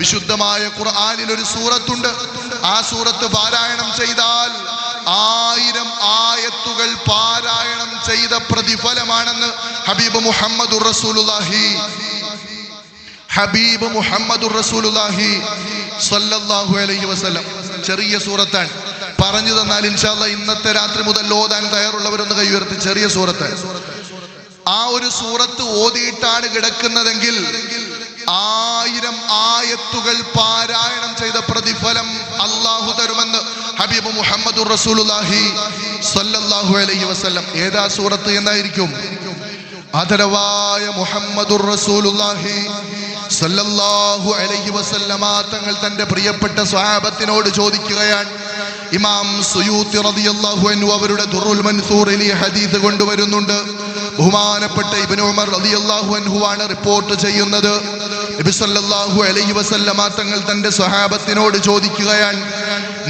വിശുദ്ധമായ ഖുർആനിൽ ഒരു സൂറത്തുണ്ട്. ആ സൂറത്ത് പാരായണം ചെയ്താൽ 1000 ആയത്തുകൾ പാരായണം ചെയ്ത പ്രതിഫലമാണെന്ന് ഹബീബ് മുഹമ്മദുർ റസൂലുള്ളാഹി സ്വല്ലല്ലാഹു അലൈഹി വസല്ലം. ചെറിയ സൂറത്താണ്. പറഞ്ഞു തന്നാൽ ഇൻഷാ അല്ലാഹ് ഇന്നത്തെ രാത്രി മുതൽ ഓതാൻ തയ്യാറുള്ളവരൊന്ന് കൈ ഉയർത്തി. ചെറിയ സൂറത്ത്. ആ ഒരു സൂറത്ത് ഓതിയിട്ടാണ് കിടക്കുന്നതെങ്കിൽ 1000 ആയത്തുകൾ പാരായണം ചെയ്ത പ്രതിഫലം അല്ലാഹു തരുമെന്ന് ഹബീബ് മുഹമ്മദുർ റസൂലുള്ളാഹി സ്വല്ലല്ലാഹു അലൈഹി വസല്ലം. ഏതാ സൂറത്ത് എന്നായിരിക്കും? ആദരവായ മുഹമ്മദുർ റസൂലുള്ളാഹി സ്വല്ലല്ലാഹു അലൈഹി വസല്ലമ തങ്ങൾ തന്റെ പ്രിയപ്പെട്ട സ്വഹാബത്തിനോട് ചോദിക്കുകയാണ്. ഇമാം സുയൂത്തി റളിയല്ലാഹു അൻഹു അവരുടെ ദുറുൽ മൻസൂറിൽ ഈ ഹദീസ് കൊണ്ടുവരുന്നുണ്ട്. ബഹുമാനപ്പെട്ട ഇബ്നു ഉമർ റളിയല്ലാഹു അൻഹു ആണ് റിപ്പോർട്ട് ചെയ്യുന്നത്. നബി സല്ലല്ലാഹു അലൈഹി വസല്ലമ തങ്ങൾ തന്റെ സ്വഹാബത്തിനോട് ചോദിക്കുകയാണ്,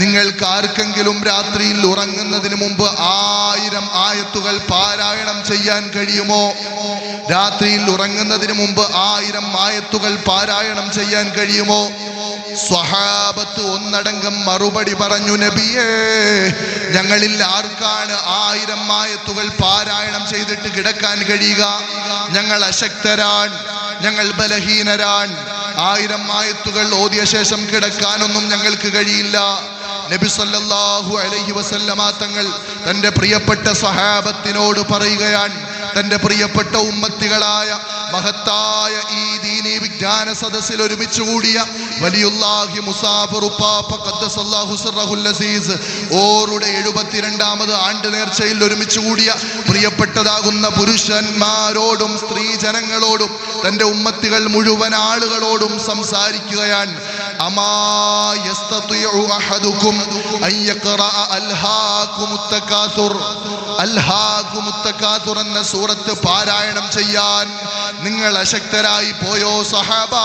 നിങ്ങൾക്ക് ആർക്കെങ്കിലും രാത്രിയിൽ ഉറങ്ങുന്നതിന് മുമ്പ് 1000 ആയത്തുകൾ പാരായണം ചെയ്യാൻ കഴിയുമോ? രാത്രിയിൽ ഉറങ്ങുന്നതിന് മുമ്പ് 1000 ആയത്തുകൾ പാരായണം ചെയ്യാൻ കഴിയുമോ? സ്വഹാബത്ത് ഒന്നടങ്കം മറുപടി പറഞ്ഞു, നബിയേ, ഞങ്ങളിൽ ആർക്കാണ് 1000 ആയത്തുകൾ പാരായണം ചെയ്തിട്ട് കിടക്കാൻ കഴിയുക? ഞങ്ങൾ അശക്തരാണ്, ഞങ്ങൾ ബലഹീനരാണ്. 1000 ആയത്തുകൾ ഓതിയ ശേഷം കിടക്കാനൊന്നും ഞങ്ങൾക്ക് കഴിയില്ല. നബി സല്ലല്ലാഹു അലൈഹി വസല്ലമ തങ്ങൾ തന്റെ പ്രിയപ്പെട്ട സ്വഹാബത്തിനോട് പറയുകയാണ്, തന്റെ പ്രിയപ്പെട്ട ഉമ്മത്തികളായ മഹത്തായ ഈ ദീനി വിജ്ഞാന സദസ്സിൽ ഒരുമിച്ച് കൂടിയ വലിയുല്ലാഹി മുസാഫിർ ഉപ്പാപ്പ ഖദ്ദസല്ലാഹു സിർറഹുൽ അസീസ് ഓരുടെ 72ാമത് ആണ്ട് നേർച്ചയിൽ ഒരുമിച്ച് കൂടിയ പ്രിയപ്പെട്ടതാകുന്ന പുരുഷന്മാരോടും സ്ത്രീ ജനങ്ങളോടും തന്റെ ഉമ്മത്തികൾ മുഴുവൻ ആളുകളോടും സംസാരിക്കുകയാണ്. അമാ യസ്തതിഉ അഹദുകും അൻ യഖറഅ അൽഹാകുമുത് തകാസുർ. അൽഹാകുമുത് തകാസുർ എന്ന സൂറത്ത് പാരായണം ചെയ്യാൻ നിങ്ങൾ അശക്തരായി പോയോ സഹാബാ?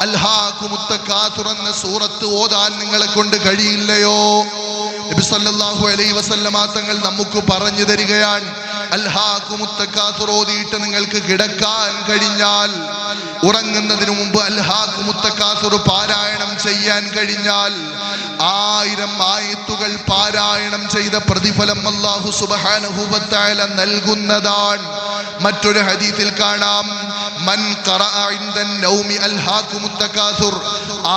അൽഹാകുമുത് തകാസുർ എന്ന സൂറത്ത് ഓതാൻ നിങ്ങളെ കൊണ്ട് കഴിയില്ലയോ? നബി സല്ലല്ലാഹു അലൈഹി വസല്ലമ തങ്ങൾ നമുക്ക് പറഞ്ഞു തരികയാണ്, അൽഹാകുമുത് തകാസുർ ഓതിയിട്ട് നിങ്ങൾക്ക് കിടക്കാൻ കഴിഞ്ഞാൽ, ഉറങ്ങുന്നതിന് മുമ്പ് അൽഹാകുമുത് തകാസുർ പാരായണം ചെയ്യാൻ കഴിഞ്ഞാൽ 1000 ആയത്തുകൾ പാരായണം ചെയ്ത പ്രതിഫലം അല്ലാഹു സുബ്ഹാനഹു വ തആല നൽകുന്നതാണ്. മറ്റൊരു ഹദീസിൽ കാണാം, മൻ ഖറഅ ഇൻദൻ നൗമി അൽഹാകുമുത് തകാസുർ,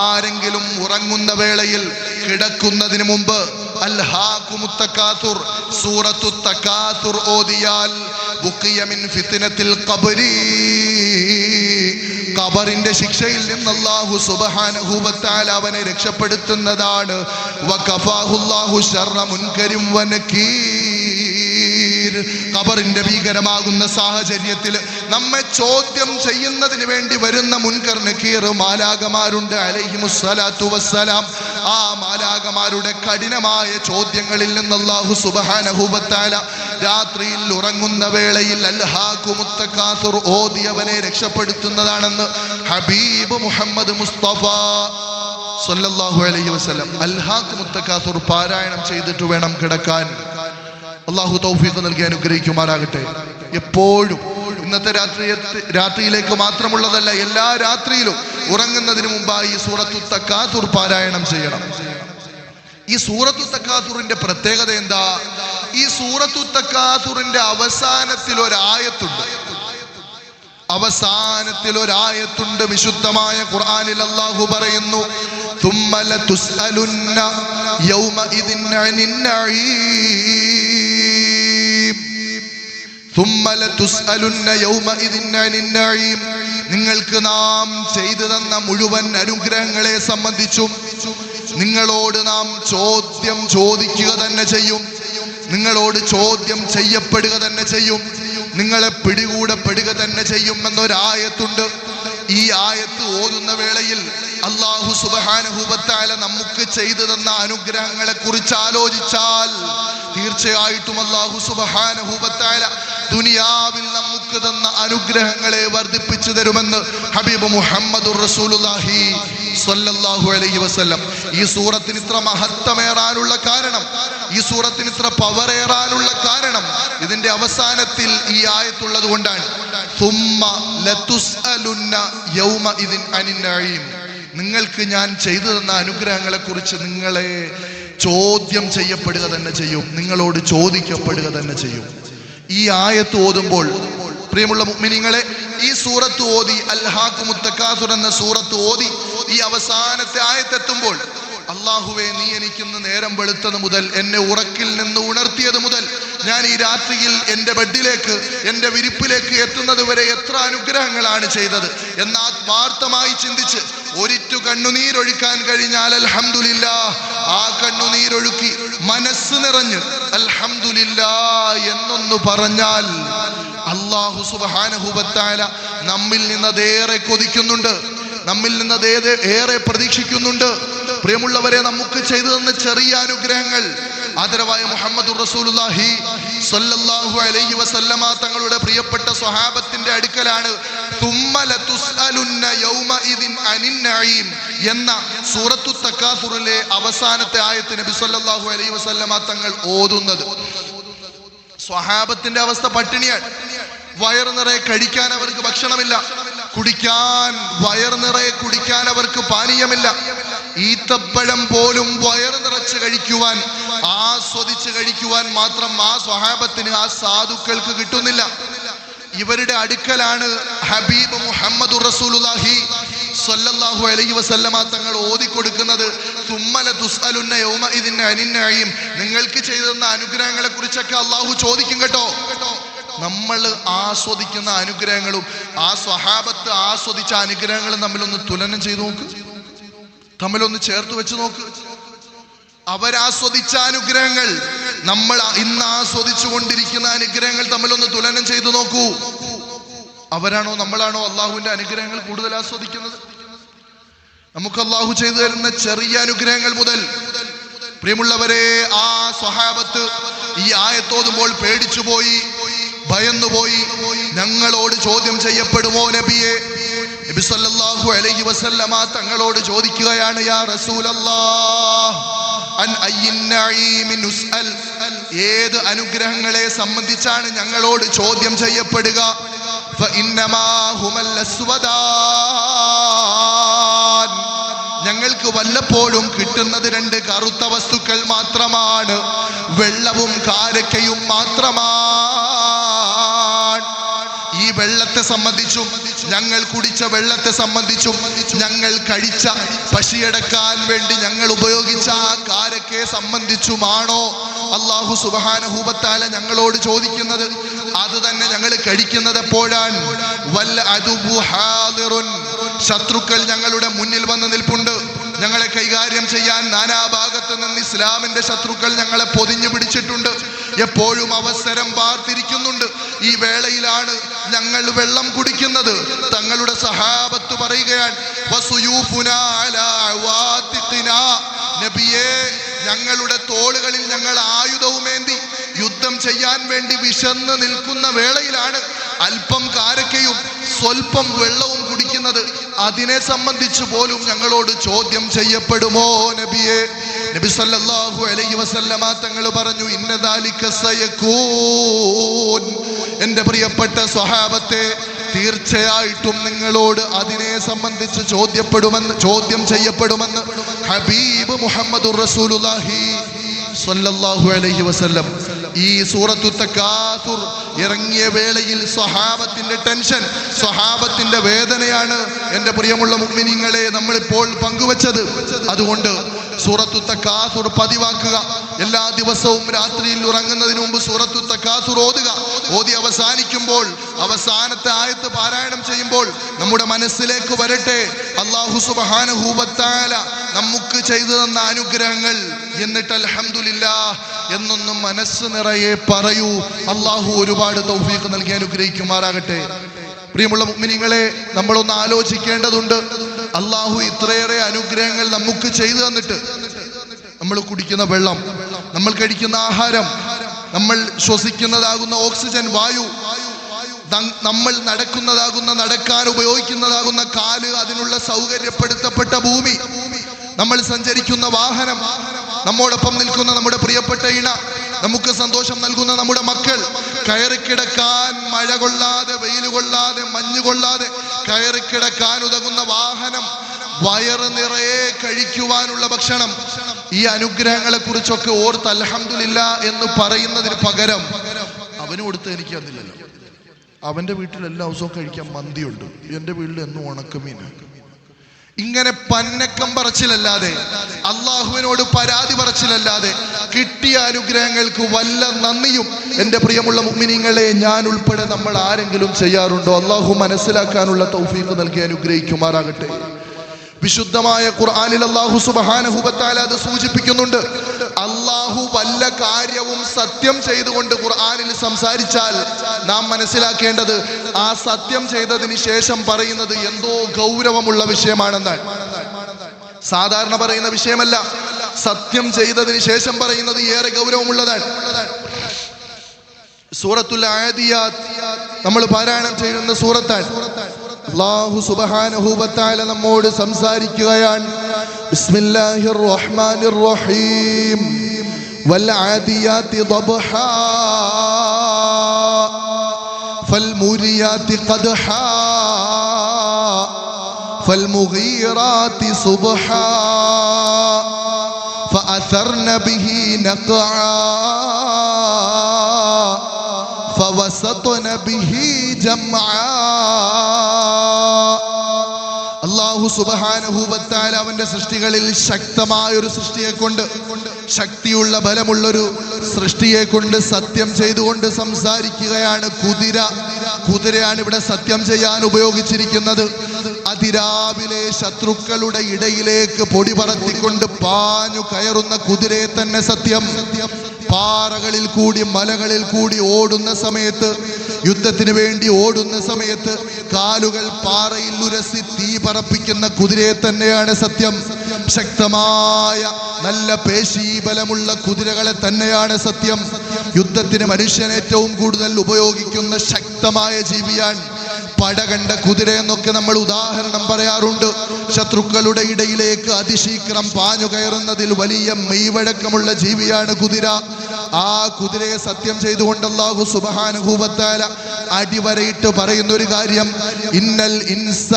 ആരെങ്കിലും ഉറങ്ങുന്ന വേളയിൽ കിടക്കുന്നതിന് മുമ്പ് അൽഹാകുമുത് തകാസുർ സൂറത്തു തകാസുർ ഓതിയാൽ ബുഖിയ മിൻ ഫിത്നത്തിൽ ഖബരി, ഖബറിന്റെ ശിക്ഷയിൽ നിന്ന് അല്ലാഹു സുബ്ഹാനഹു വ തആല അവനെ രക്ഷപ്പെടുത്തുന്നതാണ്. വകഫാഹുല്ലാഹു ശർറ മുൻകരിം വനകീർ. ഖബറിന്റെ ഭീകരമാകുന്ന സാഹചര്യത്തിൽ നമ്മെ ചോദ്യം ചെയ്യുന്നതിന് വേണ്ടി വരുന്ന മുൻകർ നകീർ മാലാകമാരുണ്ട് അലൈഹിമുസ്സലാത്തു വസ്സലാം. ആ മാലാകമാരുടെ കഠിനമായ ചോദ്യങ്ങളിൽ നിന്ന് അല്ലാഹു സുബ്ഹാനഹു വ തആല രാത്രിയിൽ ഉറങ്ങുന്ന വേളയിൽ അൽഹാകുമുത് തകാസുർ ഓതിയവനെ രക്ഷപ്പെടുത്തുന്നതാണെന്ന് ഹബീബ് മുഹമ്മദ് മുസ്തഫ സല്ലല്ലാഹു അലൈഹി വസല്ലം. അൽഹാകുമുത് തകാസുർ പാരായണം ചെയ്തിട്ട് വേണം കിടക്കാൻ. അല്ലാഹു തൗഫീഖ് നൽകി അനുഗ്രഹിക്കുമാറാകട്ടെ. എപ്പോഴും ഇന്നത്തെ രാത്രിയിലേക്ക് മാത്രമുള്ളതല്ല, എല്ലാ രാത്രിയിലും ഉറങ്ങുന്നതിന് മുമ്പായി ഈ സൂറത്തു തകാസുർ പാരായണം ചെയ്യണം. ഈ സൂറത്തു തകാസുറിന്റെ പ്രത്യേകത എന്താ? ഈ സൂറത്തു തകാസുറിന്റെ അവസാനത്തിൽ ഒരായത്തുണ്ട്. വിശുദ്ധമായ ഖുർആനിൽ അല്ലാഹു പറയുന്നു, ثُمَّ لَتُسْأَلُنَّ يَوْمَئِذٍ عَنِ النَّعِيمِ. ثُمَّ لَتُسْأَلُنَّ يَوْمَئِذٍ عَنِ النَّعِيمِ. നിങ്ങൾക്ക് നാം ചെയ്തു തന്ന മുഴുവൻ അനുഗ്രഹങ്ങളെ സംബന്ധിച്ചും നിങ്ങളോട് നാം ചോദ്യം ചോദിക്കുക തന്നെ ചെയ്യും. നിങ്ങളോട് ചോദ്യം ചെയ്യപ്പെടുക തന്നെ ചെയ്യും. നിങ്ങളെ പിടികൂടപ്പെടുക തന്നെ ചെയ്യുമെന്നൊരായത്തുണ്ട്. ഈ ആയത്ത് ഓതുന്ന വേളയിൽ അല്ലാഹു സുബ്ഹാനഹു വ തആല നമുക്ക് ചെയ്തു തന്ന അനുഗ്രഹങ്ങളെ കുറിച്ച് ആലോചിച്ചാൽ തീർച്ചയായിട്ടും അല്ലാഹു സുബ്ഹാനഹു വ തആല ദുനിയാവിൽ നമുക്ക് തന്ന അനുഗ്രഹങ്ങളെ വർദ്ധിപ്പിച്ചു തരുമെന്ന് ഹബീബ് മുഹമ്മദുർ റസൂലുള്ളാഹി സ്വല്ലല്ലാഹു അലൈഹി വസല്ലം. ഈ സൂറത്തിന് ഇത്ര മഹത്വമേറാനുള്ള കാരണം, ഈ സൂറത്തിന് ഇത്ര പവറേറാനുള്ള കാരണം ഇതിന്റെ അവസാനത്തിൽ ഈ ആയത്തുള്ളത് കൊണ്ടാണ്. നിങ്ങൾക്ക് ഞാൻ ചെയ്തു തന്ന അനുഗ്രഹങ്ങളെ കുറിച്ച് നിങ്ങളെ ചോദ്യം ചെയ്യപ്പെടുക തന്നെ ചെയ്യും, നിങ്ങളോട് ചോദിക്കപ്പെടുക തന്നെ ചെയ്യും. ഈ ആയത്ത് ഓതുമ്പോൾ പ്രിയമുള്ള മുഅ്മിനീങ്ങളെ, ഈ സൂറത്ത് ഓതി അൽഹാഖുമുത് തകാസുർ എന്ന സൂറത്ത് ഓതി ഈ അവസാനത്തെ ആയത്തെത്തുമ്പോൾ, അല്ലാഹുവേ നീ എനിക്കിന്ന് നേരം വെളുത്തത് മുതൽ, എന്നെ ഉറക്കിൽ നിന്ന് ഉണർത്തിയത് മുതൽ, ഞാൻ ഈ രാത്രിയിൽ എൻ്റെ ബെഡിലേക്ക്, എൻ്റെ വിരിപ്പിലേക്ക് എത്തുന്നത് വരെ എത്ര അനുഗ്രഹങ്ങളാണ് ചെയ്തത് എന്ന് ആത്മാർത്ഥമായി ചിന്തിച്ച് ഒരിറ്റു കണ്ണുനീരൊഴുക്കാൻ കഴിഞ്ഞാൽ അൽഹംദുലില്ലാഹ്, ആ കണ്ണുനീരൊഴുക്കി മനസ്സ് നിറഞ്ഞ് അൽഹംദുലില്ലാഹ് എന്നൊന്ന് പറഞ്ഞാൽ അല്ലാഹു സുബ്ഹാനഹു വ തആല നമ്മിൽ നിന്ന് അതേറെ കൊതിക്കുന്നുണ്ട്, നമ്മിൽ നിന്ന് ഏറെ പ്രതീക്ഷിക്കുന്നുണ്ട്. പ്രിയമുള്ളവരെ, നമുക്ക് ചെയ്തു തന്ന ചെറിയ അനുഗ്രഹങ്ങൾ ആദരവായ മുഹമ്മദുർ റസൂലുള്ളാഹി സ്വല്ലല്ലാഹു അലൈഹി വസല്ലമ തങ്ങളുടെ പ്രിയപ്പെട്ട സ്വഹാബത്തിന്റെ അടുക്കലാണ് തുമ്മ ലതുസ്അലുന്ന യൗമഇദിൻ അനിൻ നഈം എന്ന സൂറത്തു തകാസുറിലെ അവസാനത്തെ ആയത്ത് നബി സ്വല്ലല്ലാഹു അലൈഹി വസല്ലമ തങ്ങൾ ഓതുന്നത്. സ്വഹാബത്തിന്റെ അവസ്ഥ പട്ടിണിയാണ്. വയറ് നിറയെ കഴിക്കാൻ അവർക്ക് ഭക്ഷണമില്ല, കുടിക്കാൻ വയറ് നിറയെ കുടിക്കാൻ അവർക്ക് പാനീയമില്ല. ഈത്തപ്പഴം പോലും വയറ് നിറച്ച് കഴിക്കുവാൻ, ആസ്വദിച്ച് കഴിക്കുവാൻ മാത്രം ആ സ്വഹാബത്തിന്, ആ സാധുക്കൾക്ക് കിട്ടുന്നില്ല. ഇവരുടെ അടുക്കലാണ് ഹബീബ് മുഹമ്മദുർ റസൂലുള്ളാഹി സ്വല്ലല്ലാഹു അലൈഹി വസല്ലമ തങ്ങൾ ഓതിക്കൊടുക്കുന്നത് തുമ്മല തുസ്അലുന്ന യൗമഇദിൻ അനിൻ നഈം. നിങ്ങൾക്ക് ചെയ്തു തന്ന അനുഗ്രഹങ്ങളെ കുറിച്ചൊക്കെ അല്ലാഹു ചോദിക്കും കേട്ടോ. നമ്മൾ ആസ്വദിക്കുന്ന അനുഗ്രഹങ്ങളും ആ സ്വഹാബത്ത് ആസ്വദിച്ച അനുഗ്രഹങ്ങളും തമ്മിലൊന്ന് തുലനം ചെയ്തു നോക്ക്, തമ്മിലൊന്ന് ചേർത്ത് വെച്ച് നോക്ക്. അവരാസ്വദിച്ച അനുഗ്രഹങ്ങൾ, നമ്മൾ ഇന്ന് ആസ്വദിച്ചു കൊണ്ടിരിക്കുന്ന അനുഗ്രഹങ്ങൾ തമ്മിലൊന്ന് തുലനം ചെയ്തു നോക്കൂ. അവരാണോ നമ്മളാണോ അള്ളാഹുവിന്റെ അനുഗ്രഹങ്ങൾ കൂടുതൽ ആസ്വദിക്കുന്നത്? നമുക്ക് അള്ളാഹു ചെയ്തു തരുന്ന ചെറിയ അനുഗ്രഹങ്ങൾ മുതൽ, പ്രിയമുള്ളവരെ, ആ സ്വഹാബത്ത് ഈ ആയത്തോതുമ്പോൾ പേടിച്ചുപോയി, ഭയന്നുപോയി. ഞങ്ങളോട് ചോദ്യം ചെയ്യപ്പെടുമോ നബിയെ? നബി സല്ലല്ലാഹു അലൈഹി വസല്ലമ തങ്ങളോട് ചോദിക്കുകയാണ്, യാ റസൂലല്ലാഹ് അൻ അയ്യിൻ നഈമി നുസ്അൽ, ഏത് അനുഗ്രഹങ്ങളെ സംബന്ധിച്ചാണ് ഞങ്ങളോട് ചോദ്യം ചെയ്യപ്പെടുക? ഫഇന്നമാ ഹുമൽ അസ്വദാൻ, ഞങ്ങൾക്ക് വല്ലപ്പോഴും കിട്ടുന്നത് രണ്ട് കറുത്ത വസ്തുക്കൾ മാത്രമാണ്, വെള്ളവും കാരക്കയും മാത്രമാണ്. ഈ വെള്ളത്തെ സംബന്ധിച്ചും ഞങ്ങൾ കുടിച്ച വെള്ളത്തെ സംബന്ധിച്ചും ഞങ്ങൾ കഴിച്ച പശിയടക്കാൻ വേണ്ടി ഞങ്ങൾ ഉപയോഗിച്ച ആ കാരക്കയെ സംബന്ധിച്ചുമാണോ അല്ലാഹു സുബ്ഹാനഹു വ തആല ഞങ്ങളോട് ചോദിക്കുന്നത്? അത് തന്നെ ഞങ്ങൾ കഴിക്കുന്നത് എപ്പോഴാണ്? വൽ അദുബു ഹാദിറുൻ, ശത്രുക്കൾ ഞങ്ങളുടെ മുന്നിൽ വന്ന് നിൽപ്പുണ്ട്, ഞങ്ങളെ കൈകാര്യം ചെയ്യാൻ നാനാഭാഗത്ത് നിന്ന് ഇസ്ലാമിന്റെ ശത്രുക്കൾ ഞങ്ങളെ പൊതിഞ്ഞു പിടിച്ചിട്ടുണ്ട്, എപ്പോഴും അവസരം പാർത്തിരിക്കുന്നുണ്ട്. ഈ വേളയിലാണ് ഞങ്ങൾ വെള്ളം കുടിക്കുന്നത്. തങ്ങളുടെ സഹാബത്ത് പറയുകയാണ്, വസുയൂഫുനാ അലാ അവാതിഖിനാ, നബിയേ, ഞങ്ങളുടെ തോളുകളിൽ ഞങ്ങൾ ആയുധവുമേന്തി യുദ്ധം ചെയ്യാൻ വേണ്ടി വിശന്ന് നിൽക്കുന്ന വേളയിലാണ് അല്പം കാരക്കയും സ്വൽപ്പം വെള്ളവും കുടിക്കുന്നത്. അതിനെ സംബന്ധിച്ച് പോലും ഞങ്ങളോട് ചോദ്യം ചെയ്യപ്പെടുമോ നബിയെ? നബി സല്ലല്ലാഹു അലൈഹി വസല്ലമ തങ്ങൾ പറഞ്ഞു, ഇന്ന ദാലിക സയകൂൻ, എൻ്റെ പ്രിയപ്പെട്ട സ്വഹാബത്തെ, തീർച്ചയായിട്ടും നിങ്ങളോട് അതിനെ സംബന്ധിച്ച് ചോദ്യം ചെയ്യപ്പെടുമെന്ന് ഹബീബ് മുഹമ്മദുർ റസൂലുള്ളാഹി സ്വല്ലല്ലാഹു അലൈഹി വസല്ലം. ഈ സൂറത്തു തകാസുർ ഇറങ്ങിയ വേളയിൽ സ്വഹാബത്തിന്റെ ടെൻഷൻ, സ്വഹാബത്തിന്റെ വേദനയാണ് എൻ്റെ പ്രിയമുള്ള മുഅ്മിനീങ്ങളെ നമ്മളിപ്പോൾ പങ്കുവച്ചത്. അതുകൊണ്ട് സൂറത്തു തകാസുർ പതിവാക്കുക. എല്ലാ ദിവസവും രാത്രിയിൽ ഉറങ്ങുന്നതിന് മുമ്പ് സൂറത്തു തകാസുർ ഓതുക. ഓതി അവസാനിക്കുമ്പോൾ അവസാനത്തെ ആയത്ത് പാരായണം ചെയ്യുമ്പോൾ നമ്മുടെ മനസ്സിലേക്ക് വരട്ടെ, അല്ലാഹു സുബ്ഹാനഹു വ തആല നമുക്ക് ചെയ്തു തന്ന അനുഗ്രഹങ്ങൾ, എന്നിട്ട് അൽഹംദുലില്ലാഹ് എന്നൊന്നും മനസ്സ് നിറയെ പറയൂ. അല്ലാഹു ഒരുപാട് തൗഫീഖ് നൽകി അനുഗ്രഹിക്കുമാറാകട്ടെ. പ്രിയമുള്ള മുഅ്മിനീങ്ങളെ, നമ്മളൊന്ന് ആലോചിക്കേണ്ടതുണ്ട്. അല്ലാഹു ഇത്രയേറെ അനുഗ്രഹങ്ങൾ നമുക്ക് ചെയ്തു തന്നിട്ട്, നമ്മൾ കുടിക്കുന്ന വെള്ളം, നമ്മൾ കഴിക്കുന്ന ആഹാരം, നമ്മൾ ശ്വസിക്കുന്നതാകുന്ന ഓക്സിജൻ വായു, നമ്മൾ നടക്കാൻ ഉപയോഗിക്കുന്നതാകുന്ന കാല്, അതിനുള്ള സൗകര്യപ്പെടുത്തപ്പെട്ട ഭൂമി, നമ്മൾ സഞ്ചരിക്കുന്ന വാഹനം, നമ്മോടൊപ്പം നിൽക്കുന്ന നമ്മുടെ പ്രിയപ്പെട്ട ഇണ, നമുക്ക് സന്തോഷം നൽകുന്ന നമ്മുടെ മക്കൾ, കയറിക്കിടക്കാൻ മഴ കൊള്ളാതെ, വെയിൽ കൊള്ളാതെ, മഞ്ഞ് കൊള്ളാതെ കയറിക്കിടക്കാൻ ഉതകുന്ന വാഹനം, വയറ് നിറയെ കഴിക്കുവാനുള്ള ഭക്ഷണം, ഈ അനുഗ്രഹങ്ങളെ കുറിച്ചൊക്കെ ഓർത്ത് അൽഹംദുലില്ലാ എന്ന് പറയുന്നതിന് പകരം അവന് കൊടുത്ത് എനിക്ക് തന്നില്ലല്ലോ. അവന്റെ വീട്ടിൽ എല്ലാ ദിവസവും കഴിക്കാൻ മന്തിയുണ്ട്, എന്റെ വീട്ടിൽ എന്നും ഉണക്കമീൻ. ഇങ്ങനെ പന്നക്കം പറച്ചിലല്ലാതെ, അള്ളാഹുവിനോട് പരാതി പറച്ചിലല്ലാതെ കിട്ടിയ അനുഗ്രഹങ്ങൾക്ക് വല്ല നന്ദിയും എൻ്റെ പ്രിയമുള്ള മുഅ്മിനീങ്ങളെ ഞാൻ ഉൾപ്പെടെ നമ്മൾ ആരെങ്കിലും ചെയ്യാറുണ്ടോ? അള്ളാഹു മനസ്സിലാക്കാനുള്ള തൗഫീഖ് നൽകി അനുഗ്രഹിക്കുമാറാകട്ടെ. വിശുദ്ധമായ ഖുർആനിൽ അല്ലാഹു സുബ്ഹാനഹു വ തആല അത് സൂചിപ്പിക്കുന്നുണ്ട്. അല്ലാഹു വല്ല കാര്യവും സത്യം ചെയ്തുകൊണ്ട് ഖുർആനിൽ സംസാരിച്ചാൽ നാം മനസ്സിലാക്കേണ്ടത് ആ സത്യം ചെയ്തതിന് ശേഷം പറയുന്നത് എന്തോ ഗൗരവമുള്ള വിഷയമാണെന്നാണ്. സാധാരണ പറയുന്ന വിഷയമല്ല, സത്യം ചെയ്തതിന് ശേഷം പറയുന്നത് ഏറെ ഗൗരവമുള്ളതാണ്. സൂറത്തുൽ ആദിയാത്ത് നമ്മൾ പാരായണം ചെയ്യുന്ന സൂറത്താണ്. അല്ലാഹു സുബ്ഹാനഹു വ തആല നമ്മോട് സംസാരിക്കുകയാണ്. ബിസ്മില്ലാഹിർ റഹ്മാനിർ റഹീം. വൽ ആദിയാതി ളബ്ഹാ ഫൽ മൂരിയാതി ഖദ്ഹാ ഫൽ മുഗീറാതി സുബ്ഹാ ഫഅഥർന ബിഹി നഖആ فوسطن به جمعا. അല്ലാഹു സുബ്ഹാനഹു വ തആല അവന്റെ സൃഷ്ടികളിൽ ശക്തമായ ഒരു സൃഷ്ടിയെ കൊണ്ട്, ശക്തിയുള്ള ബലമുള്ളൊരു സൃഷ്ടിയെ കൊണ്ട് സത്യം ചെയ്തുകൊണ്ട് സംസാരിക്കുകയാണ്. കുതിരയാണ് ഇവിടെ സത്യം ചെയ്യാൻ ഉപയോഗിച്ചിരിക്കുന്നത്. അതിരാവിലെ ശത്രുക്കളുടെ ഇടയിലേക്ക് പൊടി പറത്തിക്കൊണ്ട് പാഞ്ഞു കയറുന്ന കുതിരയെ തന്നെ സത്യം. പാറകളിൽ കൂടി, മലകളിൽ കൂടി ഓടുന്ന സമയത്ത്, യുദ്ധത്തിന് വേണ്ടി ഓടുന്ന സമയത്ത് കാലുകൾ പാറയിൽ ഉരസി തീ പറപ്പിക്കുന്ന കുതിരയെ തന്നെയാണ് സത്യം. ശക്തമായ നല്ല പേശീബലമുള്ള കുതിരകളെ തന്നെയാണ് സത്യം. യുദ്ധത്തിന് മനുഷ്യൻ ഏറ്റവും കൂടുതൽ ഉപയോഗിക്കുന്ന ശക്തമായ ജീവിയാണ്. പട കണ്ട കുതിര എന്നൊക്കെ നമ്മൾ ഉദാഹരണം പറയാറുണ്ട്. ശത്രുക്കളുടെ ഇടയിലേക്ക് അതിശീഘ്രം പാഞ്ഞു കയറുന്നതിൽ വലിയ മെയ്വഴക്കമുള്ള ജീവിയാണ് കുതിര. ആ കുതിരയെ സത്യം ചെയ്തുകൊണ്ട് അല്ലാഹു സുബ്ഹാനഹു വ തആല അടിവരയിട്ട് പറയുന്ന ഒരു കാര്യം, ഇന്നൽ ഇൻസാൻ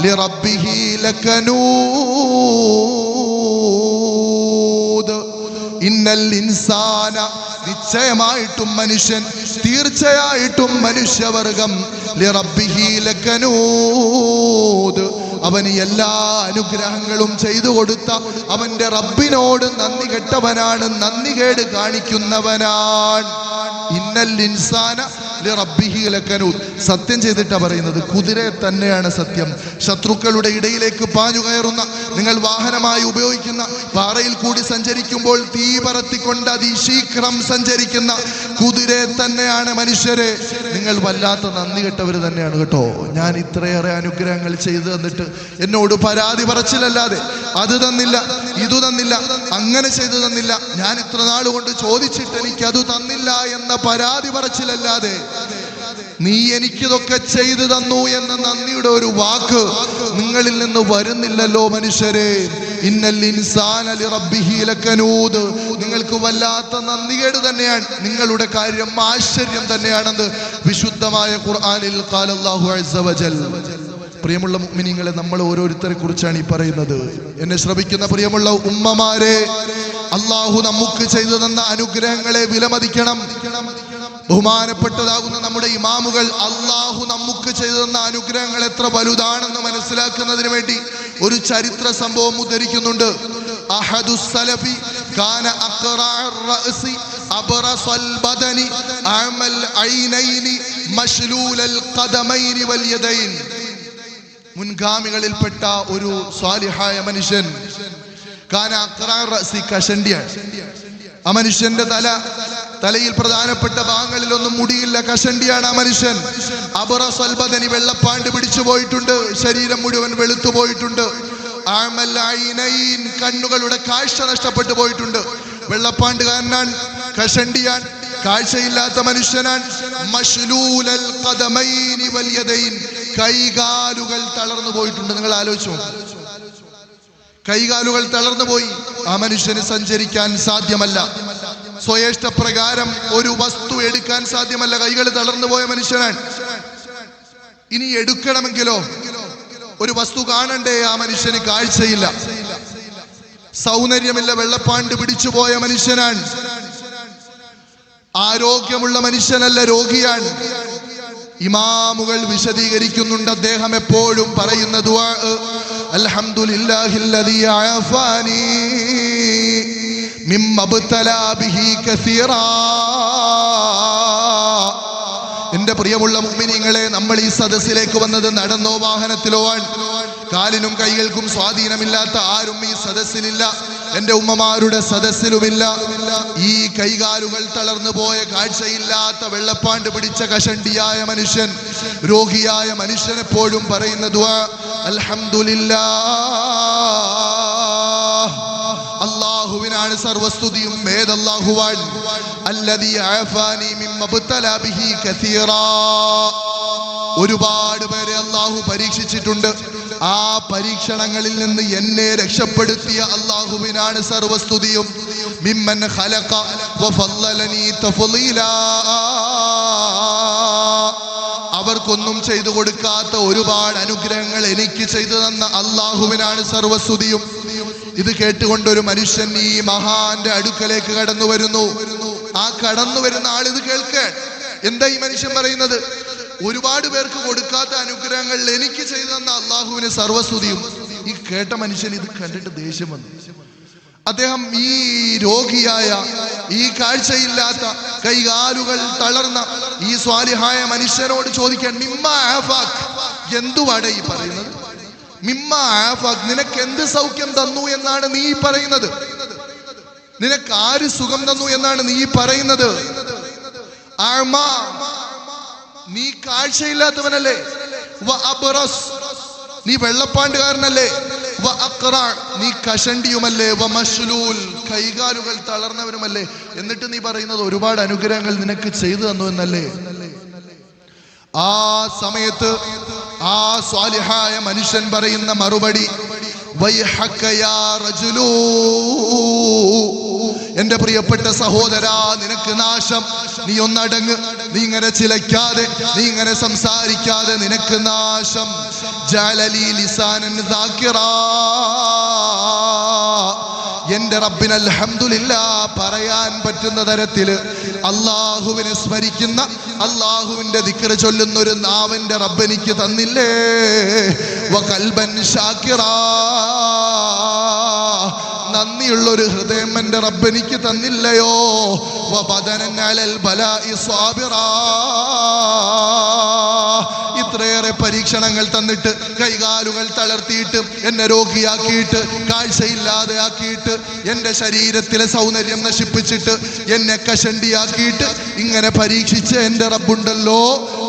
ലിറബ്ബിഹി ലകനൂദ്. ഇന്നൽ ഇൻസാന, നിശ്ചയമായിട്ടും മനുഷ്യൻ, തീർച്ചയായിട്ടും മനുഷ്യവർഗം, ലിറബ്ബിഹി ലകനൂദ്, അവന് എല്ലാ അനുഗ്രഹങ്ങളും ചെയ്തു കൊടുത്ത അവന്റെ റബ്ബിനോട് നന്ദി കെട്ടവനാണ്, നന്ദികേട് കാണിക്കുന്നവനാണ്. ഇന്നൽ ഇൻസാന ലിറബ്ബിഹി ലകനൂദ്. സത്യം ചെയ്തിട്ടാ പറയുന്നത്, കുതിരയെ തന്നെയാണ് സത്യം. ശത്രുക്കളുടെ ഇടയിലേക്ക് പാഞ്ഞു കയറുന്ന, നിങ്ങൾ വാഹനമായി ഉപയോഗിക്കുന്ന, പാറയിൽ കൂടി സഞ്ചരിക്കുമ്പോൾ തീ പറത്തിക്കൊണ്ട് അതിശീഘ്രം സഞ്ചരിക്കുന്ന കുതിരയെ തന്നെയാണ് മനുഷ്യരെ. നിങ്ങൾ വല്ലാത്ത നന്ദി കെട്ടവർ തന്നെയാണ് കേട്ടോ. ഞാൻ ഇത്രയേറെ അനുഗ്രഹങ്ങൾ ചെയ്തു തന്നിട്ട് എന്നോട് പരാതി പറച്ചിലല്ലാതെ അത് തന്നില്ല, ഇത് തന്നില്ല, അങ്ങനെ ചെയ്തു തന്നില്ല, ഞാൻ ഇത്ര നാൾ കൊണ്ട് ചോദിച്ചിട്ട് എനിക്ക് അത് തന്നില്ല എന്ന പരാതി പറച്ചിലല്ലാതെ നീ എനിക്കിതൊക്കെ ചെയ്തു തന്നു എന്ന നന്ദിയുടെ ഒരു വാക്ക് നിങ്ങളിൽ നിന്ന് വരുന്നില്ലല്ലോ മനുഷ്യരെ. ഇന്നൽ ഇൻസാന ലിറബ്ബിഹി ലകനൂദ്. നിങ്ങൾക്ക് വല്ലാത്ത നന്ദികേട് തന്നെയാണ്, നിങ്ങളുടെ കാര്യം ആശ്ചര്യം തന്നെയാണെന്ന് വിശുദ്ധമായ ഖുർആനിൽ ഖാല അല്ലാഹു അസ്സ വജൽ. പ്രിയമുള്ള മുഅ്മിനീങ്ങളെ, നമ്മൾ ഓരോരുത്തരെ കുറിച്ചാണ് ഈ പറയുന്നത്. എന്നെ ശ്രവിക്കുന്ന പ്രിയമുള്ള ഉമ്മമാരെ, അല്ലാഹു നമുക്ക് ചെയ്തു തന്ന അനുഗ്രഹങ്ങളെ വിലമതിക്കണം. ബഹുമാനപ്പെട്ടതാകുന്ന നമ്മുടെ ഇമാമുകൾ അല്ലാഹു നമുക്ക് ചെയ്തു തന്ന അനുഗ്രഹങ്ങൾ എത്ര വലുതാണെന്ന് മനസ്സിലാക്കുന്നതിന് വേണ്ടി ഒരു ചരിത്ര സംഭവം ഉദ്ധരിക്കുന്നുണ്ട്. അഹദുസ് സലഫി കാന അഖറഅർ റഅസി അബ്റസൽ ബദനി അമൽ ഐനൈനി മശ്ലൂലൽ ഖദമൈനി വൽ യദൈൻ. മുൻഗാമികളിൽപ്പെട്ട ഒരു സ്വാലിഹായ മനുഷ്യൻ, കാന അഖറഅർ റഅസി, കഷണ്ടിയാണ്. ആ മനുഷ്യന്റെ തലയിൽ പ്രധാനപ്പെട്ട ഭാഗങ്ങളിലൊന്നും മുടിയില്ല, കഷണ്ടിയാണ് ആ മനുഷ്യൻ. അബ്റസൽ ബദനി, വെള്ളപ്പാണ്ട് പിടിച്ചു പോയിട്ടുണ്ട്, ശരീരം മുഴുവൻ വെളുത്തു പോയിട്ടുണ്ട്. അമൽ ഐനൈൻ, കണ്ണുകളുടെ കാഴ്ച നഷ്ടപ്പെട്ടു പോയിട്ടുണ്ട്. വെള്ളപ്പാണ്ടുകാരനാണ്, കഷണ്ടിയാൻ. കാഴ്ചയില്ലാത്ത മനുഷ്യനാണ്. മശ്ലൂലൽ ഖദമൈനി വൽ യദൈൻ, കൈകാലുകൾ തളർന്നു പോയിട്ടുണ്ട്. നിങ്ങൾ ആലോചിച്ചു, കൈകാലുകൾ തളർന്നു പോയി. ആ മനുഷ്യന് സഞ്ചരിക്കാൻ സാധ്യമല്ല, സ്വയേഷ്ടപ്രകാരം ഒരു വസ്തു എടുക്കാൻ സാധ്യമല്ല. കൈകൾ തളർന്നു പോയ മനുഷ്യനാണ്. ഇനി എടുക്കണമെങ്കിലോ ഒരു വസ്തു കാണണ്ടേ? ആ മനുഷ്യന് കാഴ്ചയില്ല, സൗന്ദര്യമില്ല, വെള്ളപ്പാണ്ട് പിടിച്ചു പോയ മനുഷ്യനാണ്. ആരോഗ്യമുള്ള മനുഷ്യനല്ല, രോഗിയാണ്. ഇമാമുകൾ വിശദീകരിക്കുന്നുണ്ട്. അദ്ദേഹം എപ്പോഴും പറയുന്ന ദുആ, അൽഹംദുലില്ലാഹില്ലദീ അഅഫാനി മിമ്മബ്തലാ ബിഹി കസീറാ. എന്റെ പ്രിയമുള്ള മുഅ്മിനീങ്ങളെ, നമ്മൾ ഈ സദസ്സിലേക്ക് വന്നത് നടന്നോ വാഹനത്തിലോ ആണ്. കാലിനും കൈകൾക്കും സ്വാധീനമില്ലാത്ത ആരും ഈ സദസ്സിലില്ല, എന്റെ ഉമ്മമാരുടെ സദസ്സിലുമില്ല. ഈ കൈകാലുകൾ തളർന്നു പോയ, കാഴ്ചയില്ലാത്ത, വെള്ളപ്പാണ്ട് പിടിച്ച കഷണ്ടിയായ മനുഷ്യൻ, രോഗിയായ മനുഷ്യൻ എപ്പോഴും പറയുന്ന ദുആ, അൽഹംദുലില്ലാഹ്, അല്ലാഹുവിനാണ് സർവസ്തുതിയും. ഏതല്ലാഹുവാൻ? അല്ലദീ അഅഫാനി മിമ്മബ്തലാ ബിഹി കസീറാ. ഒരുപാട് പേരെ അല്ലാഹു പരീക്ഷിച്ചിട്ടുണ്ട്. ആ പരീക്ഷണങ്ങളിൽ നിന്ന് എന്നെ രക്ഷപ്പെടുത്തിയ അല്ലാഹുവിനാണ് സർവസ്തുതിയും. മിമ്മൻ ഖലഖ വഫളലനി തഫ്ളീലാ. അവർക്കൊന്നും ചെയ്തു കൊടുക്കാത്ത ഒരുപാട് അനുഗ്രഹങ്ങൾ എനിക്ക് ചെയ്തു തന്ന അല്ലാഹുവിനാണ് സർവസ്തുതിയും. ഇത് കേട്ടുകൊണ്ട് ഒരു മനുഷ്യൻ ഈ മഹാന്റെ അടുക്കലേക്ക് കടന്നു വരുന്നു. ആ കടന്നു വരുന്ന ആൾ ഇത് കേൾക്കാൻ, എന്താ ഈ മനുഷ്യൻ പറയുന്നത്? ഒരുപാട് പേർക്ക് കൊടുക്കാത്ത അനുഗ്രഹങ്ങൾ എനിക്ക് ചെയ്തു തന്ന അള്ളാഹുവിന് സർവസ്തുതിയും. ഈ കേട്ട മനുഷ്യൻ ഇത് കണ്ടിട്ട് ദേഷ്യം വന്നു. അദ്ദേഹം ഈ രോഗിയായ, ഈ കാഴ്ചയില്ലാത്ത, കൈകാലുകൾ തളർന്ന ഈ സ്വാലിഹായ മനുഷ്യനോട് ചോദിക്കാൻ, മിമ്മ ആഫാഖ്, എന്തുവാടെ ഈ പറയുന്നത്? മിമ്മ ആഫാഖ്, നിനക്ക് എന്ത് സൗഖ്യം തന്നു എന്നാണ് നീ പറയുന്നത്? നിനക്ക് ആര് സുഖം തന്നു എന്നാണ് നീ പറയുന്നത്? അഅ്മാ, നീ കാഴ്ചയില്ലാത്തവനല്ലേ? വ അബ്റസ്, നീ വെള്ളപ്പാണ്ടുകാരനല്ലേ? വ അഖ്റ, നീ കഷണ്ടിയുമല്ലേ? വ മശ്ലൂൽ, കൈകാലുകൾ തളർന്നവരുമല്ലേ? എന്നിട്ട് നീ പറയുന്നത് ഒരുപാട് അനുഗ്രഹങ്ങൾ നിനക്ക് ചെയ്തു തന്നു എന്നല്ലേ? ആ സമയത്ത് ആ സ്വാലിഹായ മനുഷ്യൻ പറയുന്ന മറുപടി, വൈഹക യാ റജുലൂ, എന്റെ പ്രിയപ്പെട്ട സഹോദരാ, നിനക്ക് നാശം. നീ ഒന്നടങ്ങ്, നീ ഇങ്ങനെ ചിലക്കാതെ, നീ ഇങ്ങനെ സംസാരിക്കാതെ, നിനക്ക് നാശം. ജഅലലി ലിസാനൻ ദാകിറാ, എന്റെ റബ്ബിന് അൽഹംദുലില്ലാ പറയാൻ പറ്റുന്ന തരത്തില് അള്ളാഹുവിനെ സ്മരിക്കുന്ന, അള്ളാഹുവിന്റെ ദിക്ർ ചൊല്ലുന്ന ഒരു നാവിന്റെ റബ്ബ് എനിക്ക് തന്നില്ലേ? വഖൽബൻ ശാകിറാ, നന്ദിയുള്ള ഒരു ഹൃദയം എന്റെ റബ്ബ് എനിക്ക് തന്നില്ലയോ? വബദനൻ അലൽ ബലാഇ സ്വാബിറാ, ഇത്രയേറെ പരീക്ഷണങ്ങൾ തന്നിട്ട്, കൈകാലുകൾ തളർത്തിയിട്ട്, എന്നെ രോഗിയാക്കിയിട്ട്, കാഴ്ചയില്ലാതെ ആക്കിയിട്ട്, എന്റെ ശരീരത്തിലെ സൗന്ദര്യം നശിപ്പിച്ചിട്ട്, എന്നെ കഷണ്ടിയാക്കിയിട്ട്, ഇങ്ങനെ പരീക്ഷിച്ച എന്റെ റബ്ബുണ്ടല്ലോ.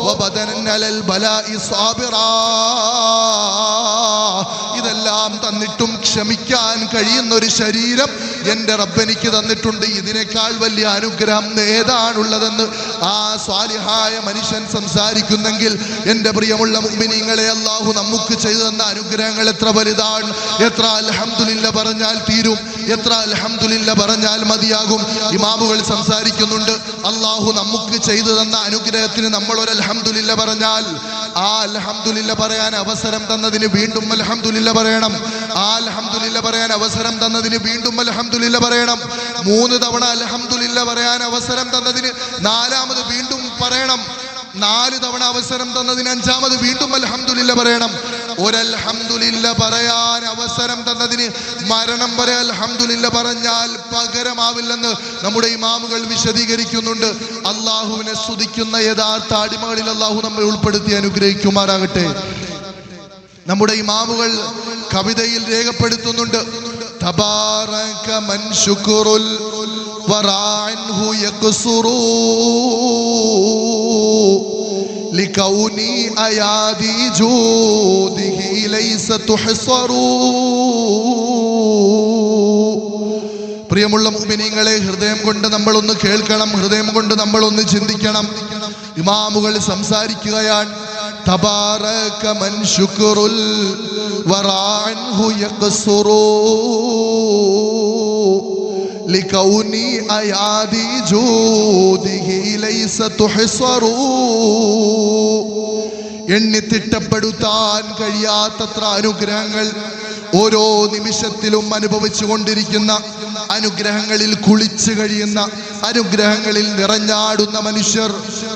വബദനൻ അലൽ ബലാഇ സ്വാബിറാ, ഇതെല്ലാം തന്നിട്ടും ക്ഷമിക്കാൻ കഴിയുന്ന ഒരു ശരീരം എന്റെ റബ്ബ് എനിക്ക് തന്നിട്ടുണ്ട്. ഇതിനേക്കാൾ വലിയ അനുഗ്രഹം ഏതാണുള്ളതെന്ന് ആ സ്വാലിഹായ മനുഷ്യൻ സംസാരിക്കുന്നെങ്കിൽ, എന്റെ പ്രിയമുള്ള മുഅ്മിനീങ്ങളെ, അല്ലാഹു നമുക്ക് ചെയ്തു തന്ന അനുഗ്രഹങ്ങൾ എത്ര വലുതാണ്! എത്ര അൽഹംദുലില്ലാ പറഞ്ഞാൽ തീരും, എത്ര അൽഹംദുലില്ലാ പറഞ്ഞാൽ മതിയാകും. ഇമാമുകൾ സംസാരിക്കുന്നുണ്ട്, അല്ലാഹു നമുക്ക് ചെയ്തു തന്ന അനുഗ്രഹത്തിന് നമ്മൾ ഒരു അൽഹംദുലില്ലാ പറഞ്ഞാൽ, ആ അൽഹംദുലില്ലാ പറയാൻ അവസരം തന്നതിന് വീണ്ടും അൽഹംദുലില്ലാ പറയണം. ആ അൽഹംദുലില്ലാ പറയാൻ അവസരം തന്നതിന് വീണ്ടും അൽഹംദുലില്ലാ പറയണം. 3 തവണ അൽഹംദുലില്ലാ പറയാൻ അവസരം തന്നതിന് 4ാമത് വീണ്ടും പറയണം. 4 തവണ അവസരം തന്നതിന് 5ാമത് വീണ്ടും അൽഹംദുലില്ലാ പറയണം. ഒരൽഹംദുലില്ലാ പറയാൻ അവസരം തന്നതിന് മരണം വരെ അൽഹംദുലില്ലാ പറഞ്ഞാൽ പകരമാവില്ലെന്ന് നമ്മുടെ ഇമാമുകൾ വിശദീകരിക്കുന്നുണ്ട്. അള്ളാഹുവിനെ സ്തുതിക്കുന്ന യഥാർത്ഥ അടിമകളിൽ അള്ളാഹു നമ്മെ ഉൾപ്പെടുത്തി അനുഗ്രഹിക്കുമാറാകട്ടെ. നമ്മുടെ ഇമാമുകൾ കവിതയിൽ രേഖപ്പെടുത്തുന്നുണ്ട്, തബാറക മൻ ശുക്റുൽ വറഅൻഹു യഖ്സുറു ലകൗനി അയാദി ജൂദിഹി ലൈസ തുഹ്സറു. പ്രിയമുള്ള മുഅ്മിനീങ്ങളെ, ഹൃദയം കൊണ്ട് നമ്മളൊന്ന് കേൾക്കണം, ഹൃദയം കൊണ്ട് നമ്മളൊന്ന് ചിന്തിക്കണം. ഇമാമുകൾ സംസാരിക്കുകയാണ്. തബാറക മൻ ശുക്റുൽ വറഅൻഹു യഖ്സുറു ലികൗനി അയാദി ജൂദിഹി ലൈസ തുഹ്സറു. എണ്ണിത്തിട്ടപ്പെടുത്താൻ കഴിയാത്തത്ര അനുഗ്രഹങ്ങൾ ഓരോ നിമിഷത്തിലും അനുഭവിച്ചു കൊണ്ടിരിക്കുന്ന, അനുഗ്രഹങ്ങളിൽ കുളിച്ചു കഴിയുന്ന, അനുഗ്രഹങ്ങളിൽ നിറഞ്ഞാടുന്ന മനുഷ്യർ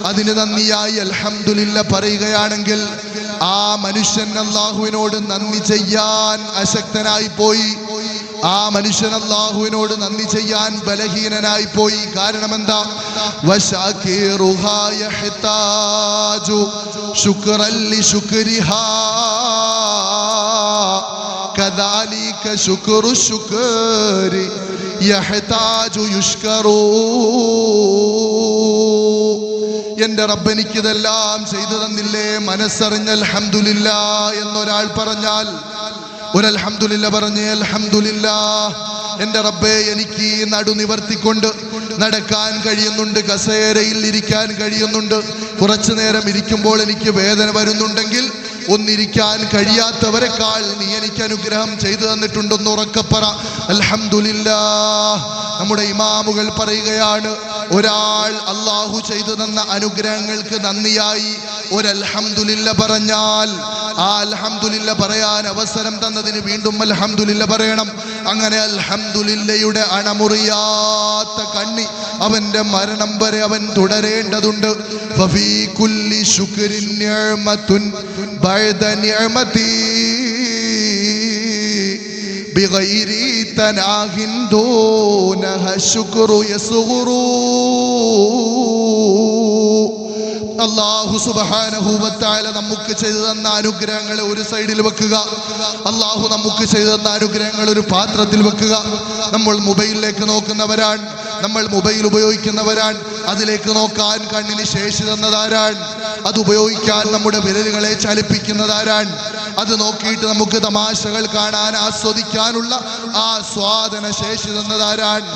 അതിന് നന്ദിയായി അൽഹംദുലില്ല പറയുകയാണെങ്കിൽ ആ മനുഷ്യൻ അല്ലാഹുവിനോട് നന്ദി ചെയ്യാൻ അശക്തനായി പോയി. ആ മനുഷ്യൻ അല്ലാഹുവിനോട് നന്ദി ചെയ്യാൻ ബലഹീനനായി പോയി. കാരണം എന്താ? വശാകിറുഹാ യഹ്താജു ശുക്റൻ ലിശുക്രിഹാ കദാലിക ശുക്റു ശുക്രി യഹ്താജു യുഷ്കറു. എന്റെ റബ്ബ് എനിക്കിതെല്ലാം ചെയ്തു തന്നില്ലേ, മനസ്സറിഞ്ഞ അൽഹംദുലില്ലാ എന്നൊരാൾ പറഞ്ഞാൽ, ഒരു അൽഹംദുലില്ല പറഞ്ഞേ, അൽഹംദുലില്ലാ എന്റെ റബ്ബേ എനിക്ക് നടുനിവർത്തിക്കൊണ്ട് നടക്കാൻ കഴിയുന്നുണ്ട്, കസേരയിൽ ഇരിക്കാൻ കഴിയുന്നുണ്ട്. കുറച്ചു നേരം ഇരിക്കുമ്പോൾ എനിക്ക് വേദന വരുന്നുണ്ടെങ്കിൽ ഒന്നിരിക്കാൻ കഴിയാത്തവരെക്കാൾ നീ എനിക്ക് അനുഗ്രഹം ചെയ്തു തന്നിട്ടുണ്ടെന്ന് ഉറക്കപ്പറ അൽഹംദുലില്ലാ. നമ്മുടെ ഇമാമുകൾ പറയുകയാണ്, ഒരാൾ അല്ലാഹു ചെയ്തു തന്ന അനുഗ്രഹങ്ങൾക്ക് നന്ദിയായി ഒരു അൽഹംദുലില്ല പറഞ്ഞാൽ, ആ അൽഹംദുലില്ല പറയാൻ അവസരം തന്നതിന് വീണ്ടും അൽഹംദുലില്ല പറയണം. അങ്ങനെ അൽഹംദുലില്ലയുടെ അണമുറിയാത്ത കണ്ണി അവന്റെ മരണം വരെ അവൻ തുടരേണ്ടതുണ്ട്. ഫഫീ കുല്ലി ശുക്രിൻ നിഅമത്തുൻ ബഅദ നിഅമതി ബിഗൈരി തനാഹിൻ ദൂനഹ ശുക്റു യസ്ഗുറു. അല്ലാഹു സുബ്ഹാനഹു വ തആല നമുക്ക് ചെയ്തു തന്ന അനുഗ്രഹങ്ങളെ ഒരു സൈഡിൽ വെക്കുക. അല്ലാഹു നമുക്ക് ചെയ്തു തന്ന അനുഗ്രഹങ്ങൾ ഒരു പാത്രത്തിൽ വെക്കുക. നമ്മൾ മൊബൈലിലേക്ക് നോക്കുന്നവരാണ്, നമ്മൾ മൊബൈൽ ഉപയോഗിക്കുന്നവരാണ്. അതിലേക്ക് നോക്കാൻ കണ്ണിന് ശേഷി തന്നതാരാണ്? അത് ഉപയോഗിക്കാൻ നമ്മുടെ വിരലുകളെ ചലിപ്പിക്കുന്നതാരാണ്? അത് നോക്കിയിട്ട് നമുക്ക് തമാശകൾ കാണാൻ, ആസ്വദിക്കാനുള്ള ആസ്വാദന ശേഷി തന്നതാരാണ്?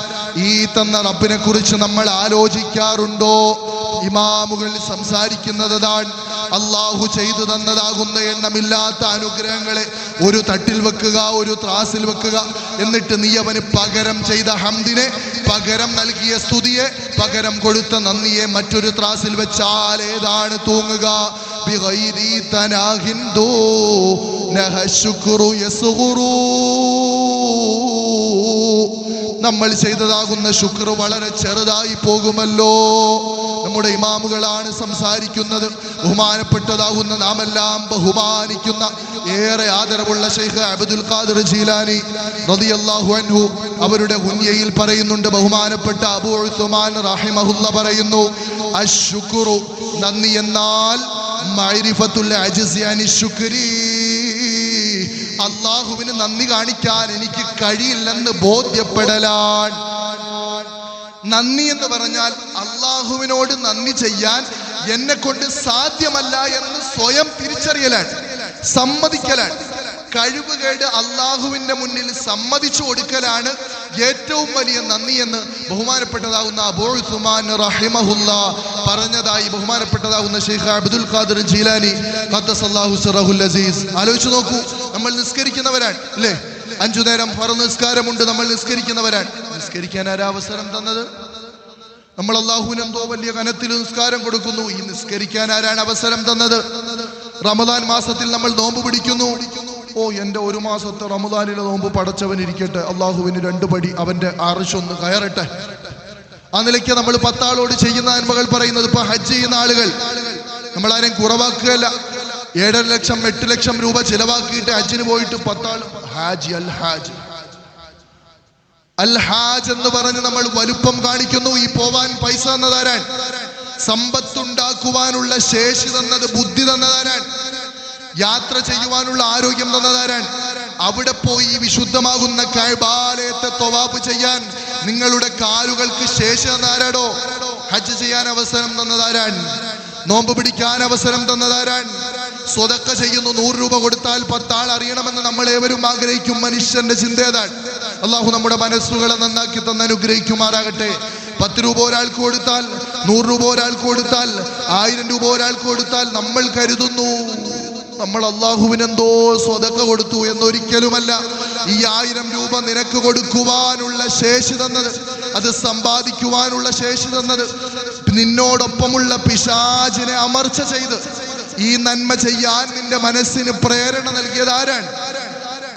ഈ തന്ന റബ്ബിനെ കുറിച്ച് നമ്മൾ ആലോചിക്കാറുണ്ടോ? ഇമാമുകൾ സംസാരിക്കുന്നതാണ്. അല്ലാഹു ചെയ്തു തന്നതാകുന്ന എണ്ണമില്ലാത്ത അനുഗ്രഹങ്ങളെ ഒരു തട്ടിൽ വെക്കുക, ഒരു ത്രാസിൽ വെക്കുക. എന്നിട്ട് നീ അവന് പകരം ചെയ്ത ഹംദിനെ, പകരം നൽകിയ സ്തുതിയെ, പകരം കൊടുത്ത നന്ദിയെ മറ്റൊരു ത്രാസിൽ വെച്ചാൽ ഏതാണ് തൂങ്ങുക? ബിഗൈരി തനാഹിൻ ദൂനഹ ശുക്റു യസ്ഗുറു. നമ്മൾ ചെയ്തതാകുന്ന ശുക്ർ വളരെ ചെറുതായി പോകുമല്ലോ. നമ്മുടെ ഇമാമുകളാണ് സംസാരിക്കുന്നത്. ബഹുമാനപ്പെട്ടതാകുന്ന നാമെല്ലാം ബഹുമാനിക്കുന്ന, ഏറെ ആദരവുള്ള ശൈഖ് അബ്ദുൽ ഖാദിർ ജീലാനി റളിയല്ലാഹു അൻഹു അവരുടെ ഹുനിയയിൽ പറയുന്നുണ്ട്, ബഹുമാനപ്പെട്ട അബൂ ഉസ്മാൻ റഹിമഹുല്ല പറയുന്നു, അശ്ശുക്റു നന്ദി എന്നാൽ മഅരിഫത്തുൽ അജ്സി അനി ശുക്രി. അല്ലാഹുവിന് നന്ദി കാണിക്കാൻ എനിക്ക് കഴിയില്ലെന്ന് ബോധ്യപ്പെടലാണ്. നന്ദി എന്ന് പറഞ്ഞാൽ അല്ലാഹുവിനോട് നന്ദി ചെയ്യാൻ എന്നെ കൊണ്ട് സാധ്യമല്ല എന്ന് സ്വയം തിരിച്ചറിയലാണ്, സമ്മതിക്കലാണ്. കഴിവുകേട് അല്ലാഹുവിന്റെ മുന്നിൽ സമ്മതിച്ചു കൊടുക്കലാണ് ഏറ്റവും വലിയ നന്ദി എന്ന് ബഹുമാനപ്പെട്ടതാകുന്ന അബൂ ഉസ്മാൻ റഹിമഹുല്ല പറഞ്ഞതായി ബഹുമാനപ്പെട്ടതാകുന്ന ശൈഖ് അബ്ദുൽ ഖാദിർ ജീലാനി ഖദ്ദസല്ലാഹു സിറഹുൽ അസീസ്. ആലോചിച്ചു നോക്കൂ, നമ്മൾ നിസ്കരിക്കുന്നവരാണ് അല്ലേ? 5 നേരം ഫർദ് നിസ്കാരമുണ്ട്, നമ്മൾ നിസ്കരിക്കുന്നവരാണ്. നിസ്കരിക്കാൻ ആരാ അവസരം തന്നത്? നമ്മൾ അല്ലാഹുവിന് എന്തോ വലിയ കനത്തിൽ നിസ്കാരം കൊടുക്കുന്നു. ഈ നിസ്കരിക്കാൻ ആരാണ് അവസരം തന്നത്? റമദാൻ മാസത്തിൽ നമ്മൾ നോമ്പ് പിടിക്കുന്നു. ഓ, എന്റെ 1 മാസത്തെ റമദാനിലെ നോമ്പ് പടച്ചവൻ ഇരിക്കട്ടെ, അല്ലാഹുവിന് 2 പടി അവന്റെ അർശൊന്ന് കയറട്ടെ. ആ നിലയ്ക്ക് നമ്മൾ 10 ആളോട് ചെയ്യുന്ന നന്മകൾ പറയുന്നത്. ഇപ്പൊ ഹജ്ജ് ചെയ്യുന്ന ആളുകൾ നമ്മളാരെയും കുറവാക്കുകയല്ല. 7.5 ലക്ഷം 8 ലക്ഷം രൂപ ചിലവാക്കിയിട്ട് ഹജ്ജിന് പോയിട്ട് 10 ആൾ ഹാജി അൽ ഹാജ് അൽ ഹാജ് എന്ന് പറഞ്ഞ് നമ്മൾ വലുപ്പം കാണിക്കുന്നു. ഈ പോവാൻ പൈസ തന്നതാരാൻ? സമ്പത്തുണ്ടാക്കുവാനുള്ള ശേഷി തന്നത്, ബുദ്ധി തന്നതാരാൻ? യാത്ര ചെയ്യുവാനുള്ള ആരോഗ്യം തന്നതാരാൻ? അവിടെ പോയി വിശുദ്ധമാകുന്ന കഅബാലയത്തെ ത്വവാഫ് ചെയ്യാൻ നിങ്ങളുടെ കാലുകൾക്ക് ശേഷി തന്നതാരാടോ? ഹജ്ജ് ചെയ്യാൻ അവസരം തന്നതാരാൻ? നോമ്പ് പിടിക്കാൻ അവസരം തന്നതാരാൻ? സ്വതക്ക ചെയ്യുന്നു, 100 രൂപ കൊടുത്താൽ 10 ആൾ അറിയണമെന്ന് നമ്മൾ ഏവരും ആഗ്രഹിക്കും. മനുഷ്യന്റെ ചിന്ത ഏതാണ്? അള്ളാഹു നമ്മുടെ മനസ്സുകളെ നന്നാക്കി തന്ന് അനുഗ്രഹിക്കുമാറാകട്ടെ. 10 രൂപ ഒരാൾക്ക് കൊടുത്താൽ, 100 രൂപ ഒരാൾക്ക് കൊടുത്താൽ, 1000 രൂപ ഒരാൾക്ക് കൊടുത്താൽ നമ്മൾ കരുതുന്നു നമ്മൾ അള്ളാഹുവിനെന്തോ സ്വതക്ക കൊടുത്തു എന്നൊരിക്കലുമല്ല. ഈ 1000 രൂപ നിനക്ക് കൊടുക്കുവാനുള്ള ശേഷി തന്നത്, അത് സമ്പാദിക്കുവാനുള്ള ശേഷി തന്നത്, നിന്നോടൊപ്പമുള്ള പിശാചിനെ അമർച്ച ചെയ്ത് ഈ നന്മ ചെയ്യാൻ നിന്റെ മനസ്സിന് പ്രേരണ നൽകിയത് ആരാണ്?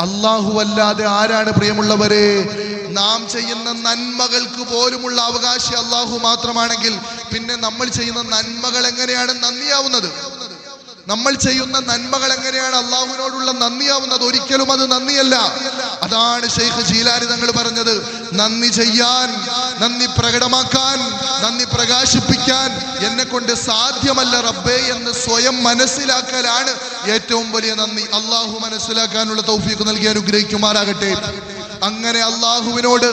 അല്ലാഹു അല്ലാതെ ആരാണ്? പ്രിയമുള്ളവരെ, നാം ചെയ്യുന്ന നന്മകൾക്ക് പോലുമുള്ള അവകാശി അല്ലാഹു മാത്രമാണെങ്കിൽ പിന്നെ നമ്മൾ ചെയ്യുന്ന നന്മകൾ എങ്ങനെയാണ് നന്ദിയാവുന്നത്? നമ്മൾ ചെയ്യുന്ന നന്മകൾ എങ്ങനെയാണ് അള്ളാഹുവിനോടുള്ള നന്ദിയാവുന്നത്? ഒരിക്കലും അത് നന്ദിയല്ല. അതാണ് ശൈഖ് ജീലാനി തങ്ങൾ പറഞ്ഞത്, നന്ദി ചെയ്യാൻ, നന്ദി പ്രകടമാക്കാൻ, നന്ദി പ്രകാശിപ്പിക്കാൻ എന്നെ കൊണ്ട് സാധ്യമല്ല റബ്ബേ എന്ന് സ്വയം മനസ്സിലാക്കലാണ് ഏറ്റവും വലിയ നന്ദി. അള്ളാഹു മനസ്സിലാക്കാനുള്ള തൗഫീഖ് നൽകി അനുഗ്രഹിക്കുമാറാകട്ടെ. അങ്ങനെ അള്ളാഹുവിനോട്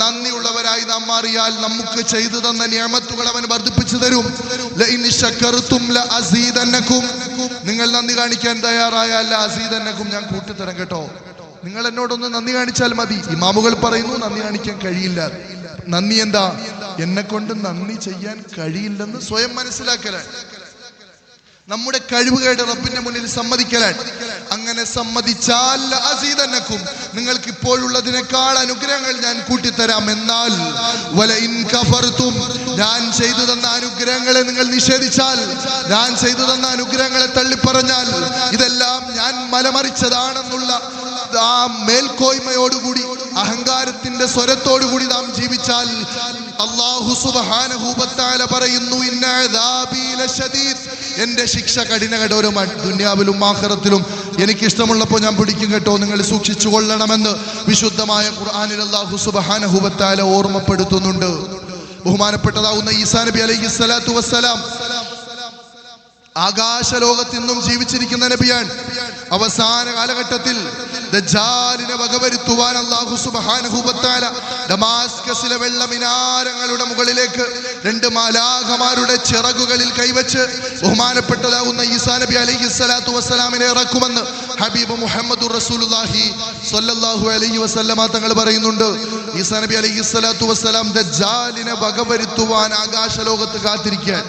നന്ദിയുള്ളവരായി നാം മാറിയാൽ നമുക്ക് ചെയ്തു തന്ന നിഅമത്തുകൾ അവൻ വർദ്ധിപ്പിച്ചു തരും. ലഇൻ ശകർതും ലഅസീദന്നകും, നിങ്ങൾ നന്ദി കാണിക്കാൻ തയ്യാറായാൽ ലഅസീദന്നകും, ഞാൻ കൂട്ടിത്തരാം കേട്ടോ. നിങ്ങൾ എന്നോടൊന്ന് നന്ദി കാണിച്ചാൽ മതി. ഇമാമുകൾ പറയുന്നു നന്ദി കാണിക്കാൻ കഴിയില്ല. നന്ദി എന്താ? എന്നെ കൊണ്ട് നന്ദി ചെയ്യാൻ കഴിയില്ലെന്ന് സ്വയം മനസ്സിലാക്കലാണ്. നമ്മുടെ കഴിവുകേട് റബ്ബിന്റെ മുന്നിൽ സമ്മതിക്കലാണ്. അങ്ങനെ സമ്മതിച്ചാൽ അസീദന്നകും, നിങ്ങൾക്ക് ഇപ്പോഴുള്ളതിനേക്കാൾ അനുഗ്രഹങ്ങൾ ഞാൻ കൂട്ടിത്തരാം. എന്നാൽ വലഇൻ കഫർതും, ഞാൻ ചെയ്തു തന്ന അനുഗ്രഹങ്ങളെ നിങ്ങൾ നിഷേധിച്ചാൽ, ഞാൻ ചെയ്തു തന്ന അനുഗ്രഹങ്ങളെ തള്ളിപ്പറഞ്ഞാൽ, ഇതെല്ലാം ഞാൻ മലമറിച്ചതാണെന്നുള്ള ആ മേൽക്കോയ്മയോടുകൂടി അഹങ്കാരത്തിന്റെ സ്വരത്തോടുകൂടി നാം ജീവിച്ചാൽ അല്ലാഹു സുബ്ഹാനഹു വ തആല പറയുന്നു, ഇന്ന അദാബി ലശദീദ്, എന്റെ ശിക്ഷ കഠിനകഠോരമാണ്. ദുനിയാവിലും ആഖിറത്തിലും എനിക്ക് ഇഷ്ടമുള്ളപ്പോൾ ഞാൻ പിടിക്കും കേട്ടോ, നിങ്ങൾ സൂക്ഷിച്ചു കൊള്ളണമെന്ന് വിശുദ്ധമായ ഖുർആനിൽ അല്ലാഹു സുബ്ഹാനഹു വ തആല ഓർമ്മപ്പെടുത്തുന്നുണ്ട്. ബഹുമാനപ്പെട്ടതാവുന്ന ഈസാ നബി അലൈഹിസ്സലാത്തു വസ്സലാം ആകാശലോകത്ത് ഇന്നും ജീവിച്ചിരിക്കുന്ന നബിയാണ്. അവസാന കാലഘട്ടത്തിൽ ദജ്ജാലിനെ വകവരുത്തുവാൻ അല്ലാഹു സുബ്ഹാനഹു വ തആല ഡമാസ്കസിലെ വെള്ള മിനാരങ്ങളുടെ മുകളിലേക്ക് 2 മാലാഖമാരുടെ ചിറകുകളിൽ കൈവച്ച് ബഹുമാനപ്പെട്ടതാകുന്ന ഈസാ നബി അലൈഹിസ്സലാത്തു വസ്സലാമിനെ ഇറക്കുമെന്ന് ഹബീബ് മുഹമ്മദുർ റസൂലുള്ളാഹി സ്വല്ലല്ലാഹു അലൈഹി വസല്ലമ തങ്ങൾ പറയുന്നുണ്ട്. ഈസാ നബി അലൈഹിസ്സലാത്തു വസ്സലാം ദജ്ജാലിനെ വകവരുത്തുവാൻ ആകാശലോകത്ത് കാത്തിരിക്കാൻ.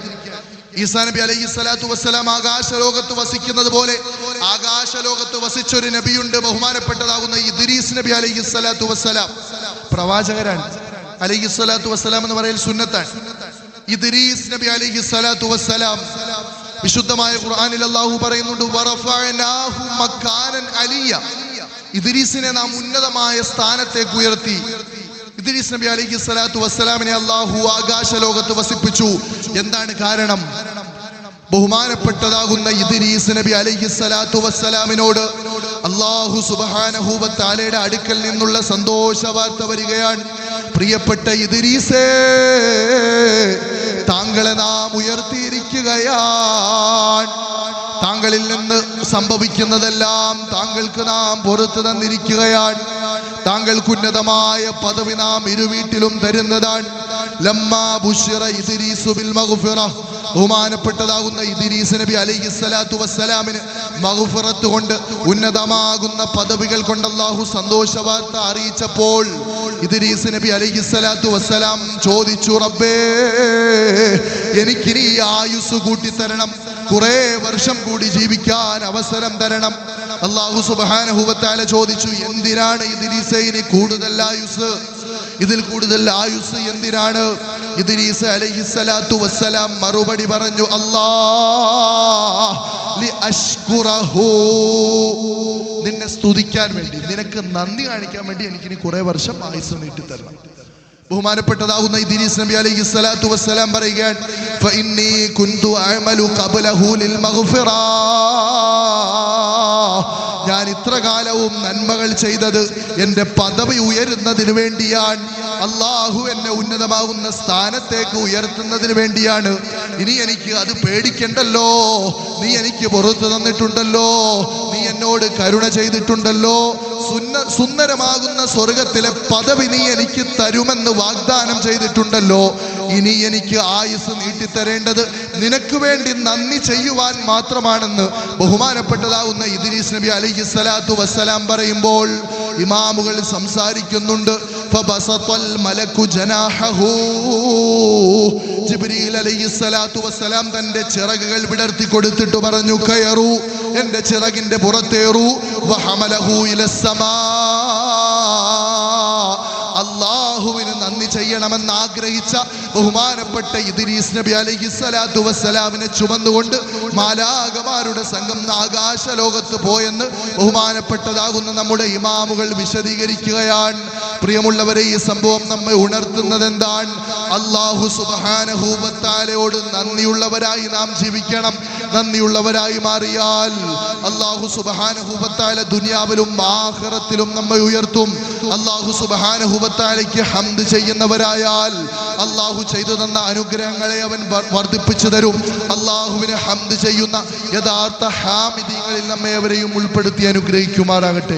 ഈസാ നബി അലൈഹിസ്സലാത്തു വസ്സലാം ആകാശലോകത്ത് വസിക്കുന്നത് പോലെ ആകാശലോകത്ത് വസിച്ചൊരു നബിയുണ്ട്, ബഹുമാനപ്പെട്ടതാകുന്ന ഇദ്രീസ് നബി അലൈഹിസ്സലാത്തു വസ്സലാം. പ്രവാചകരാണ്. അലൈഹിസ്സലാത്തു വസ്സലാം എന്ന് പറയൽ സുന്നത്താണ്. ഇദ്രീസ് നബി അലൈഹിസ്സലാത്തു വസ്സലാം വിശുദ്ധമായ ഖുർആനിൽ അല്ലാഹു പറയുന്നുണ്ട്, വറഫഅനാഹു മക്കാനൻ അലിയ, ഇദ്രീസിനെ നാം ഉന്നതമായ സ്ഥാനത്തേക്ക് ഉയർത്തി. ഇദ്രീസ് നബി അലൈഹിസ്സലാത്തു വസ്സലാമിനെ അല്ലാഹു ആകാശലോകത്ത് വസിപ്പിച്ചു. എന്താണ് കാരണം? ബഹുമാനപ്പെട്ടതാകുന്ന ഇദ്രീസ് നബി അലൈഹിസ്സലാത്തു വസ്സലാമിനോട് അല്ലാഹു സുബ്ഹാനഹു വ തആലയുടെ അടുക്കൽ നിന്നുള്ള സന്തോഷ വാർത്ത വരികയാണ്. പ്രിയപ്പെട്ട ഇദ്രീസേ, താങ്കളെ നാം ഉയർത്തിയിരിക്കുകയാണ്. താങ്കളിൽ നിന്ന് സംഭവിക്കുന്നതെല്ലാം താങ്കൾക്ക് നാം പുറത്തു തന്നിരിക്കുകയാണ്. താങ്കൾക്ക് ഉന്നതമായ പദവി നാം ഇരുവീട്ടിലും തരുന്നതാണ്. ലമ്മാ ബുശ്ശിറ ഇദ്രീസു ബിൽ മഗ്ഫിറ, ബഹുമാനപ്പെട്ടതാകുന്ന ഇദ്രീസ് നബി അലൈഹിസ്സലാത്തു വസ്സലാമിന് മഗ്ഫിറത്ത് കൊണ്ട്, ഉന്നതമാകുന്ന പദവികൾ കൊണ്ട് അല്ലാഹു സന്തോഷ വാർത്ത അറിയിച്ചപ്പോൾ ഇദ്രീസ് നബി അലൈഹിസ്സലാത്തു വസ്സലാം ചോദിച്ചു, റബ്ബേ, എനിക്കിനി ആയുസ് കൂട്ടിത്തരണം, കുറെ വർഷം കൂടി ജീവിക്കാൻ അവസരം തരണം. അല്ലാഹു സുബ്ഹാനഹു വ തആല ചോദിച്ചു, എന്തിനാണ് ഇദ്രീസേ ഇനി കൂടുതൽ ആയുസ്? ഇതിൽ കൂടുതൽ ആയുസ് എന്തിനാണ്? ഇദ്രീസ് അലൈഹിസ്സലാത്തു വസ്സലാം മറുപടി പറഞ്ഞു, അല്ലാഹ് ലി അഷ്കുറഹു, നിന്നെ സ്തുതിക്കാൻ വേണ്ടി, നിനക്ക് നന്ദി കാണിക്കാൻ വേണ്ടി എനിക്കിനി കുറെ വർഷം ആയുസ് നീട്ടിത്തരണം. ബഹുമാനപ്പെട്ടതാകുന്ന ഇദ്രീസ് നബി അലൈഹിസ്സലാത്തു വസ്സലാം പറയുകയാണ്, ഫഇന്നി കുന്തു അഅമലു ഖബ്ലഹു ലിൽ മഗ്ഫിറ, ഞാൻ ഇത്ര കാലവും നന്മകൾ ചെയ്തത് എൻ്റെ പദവി ഉയരുന്നതിന് വേണ്ടിയാണ്. അല്ലാഹു എന്നെ ഉന്നതമാകുന്ന സ്ഥാനത്തേക്ക് ഉയർത്തുന്നതിന് വേണ്ടിയാണ്. ഇനി എനിക്ക് അത് പേടിക്കണ്ടല്ലോ, നീ എനിക്ക് പുറത്തു തന്നിട്ടുണ്ടല്ലോ, നീ എന്നോട് കരുണ ചെയ്തിട്ടുണ്ടല്ലോ, സുന്ദരമാകുന്ന സ്വർഗത്തിലെ പദവി നീ എനിക്ക് തരുമെന്ന് വാഗ്ദാനം ചെയ്തിട്ടുണ്ടല്ലോ. ഇനി എനിക്ക് ആയുസ് നീട്ടിത്തരേണ്ടത് നിനക്ക് വേണ്ടി നന്ദി ചെയ്യുവാൻ മാത്രമാണെന്ന് ബഹുമാനപ്പെട്ടതാവുന്ന ഇദ്രീസ് നബി അലൈഹിസ്സലാത്തു വസ്സലാം പറയുമ്പോൾ ഇമാമുകൾ സംസാരിക്കുന്നുണ്ട്. ഫബസത്തൽ മലക്കു ജനാഹഹു, ജിബ്രീൽ അലൈഹിസ്സലാത്തു വസ്സലാം തന്റെ ചിറകുകൾ വിടർത്തി കൊടുത്തിട്ട് പറഞ്ഞു, കയറൂ, എന്റെ ചിറകിന്റെ പുറത്തേറൂ. വഹമലഹു ഇലസ്സമാ, അല്ലാഹുവിന് നന്ദി ചെയ്യണമെന്ന് ആഗ്രഹിച്ച ബഹുമാനപ്പെട്ട ഇദ്രീസ് നബി അലൈഹിസ്സലാത്തു വസ്സലാമിനെ ചുമന്നുകൊണ്ട് മാലാഖമാരുടെ സംഘം ആകാശ ലോകത്ത് പോയെന്ന് ബഹുമാനപ്പെട്ടതാകുന്ന നമ്മുടെ ഇമാമുകൾ വിശദീകരിക്കുകയാണ്. പ്രിയമുള്ളവരെ, ഈ സംഭവം നമ്മെ ഉണർത്തുന്നത് എന്താണ്? അല്ലാഹു സുബ്ഹാനഹു വ തആലയോട് നന്ദിയുള്ളവരായി നാം ജീവിക്കണം. നന്ദിയുള്ളവരായി മാറിയാൽ അല്ലാഹു സുബ്ഹാനഹു വ തആല ദുനിയാവിലും ആഖിറത്തിലും നമ്മെ ഉയർത്തും. അല്ലാഹു സുബ്ഹാനഹു വ തആലയ്ക്ക് ഹംദ് ചെയ്യുന്നവരായാൽ അല്ലാഹു ചെയ്തു തന്ന അനുഗ്രഹങ്ങളെ അവൻ വർദ്ധിപ്പിച്ചു തരും. അല്ലാഹുവിനെ ഹംദ് ചെയ്യുന്ന യഥാർത്ഥ ഹാമിദീങ്ങളിൽ നമ്മെ അവരെയും ഉൾപ്പെടുത്തി അനുഗ്രഹിക്കുമാറാകട്ടെ.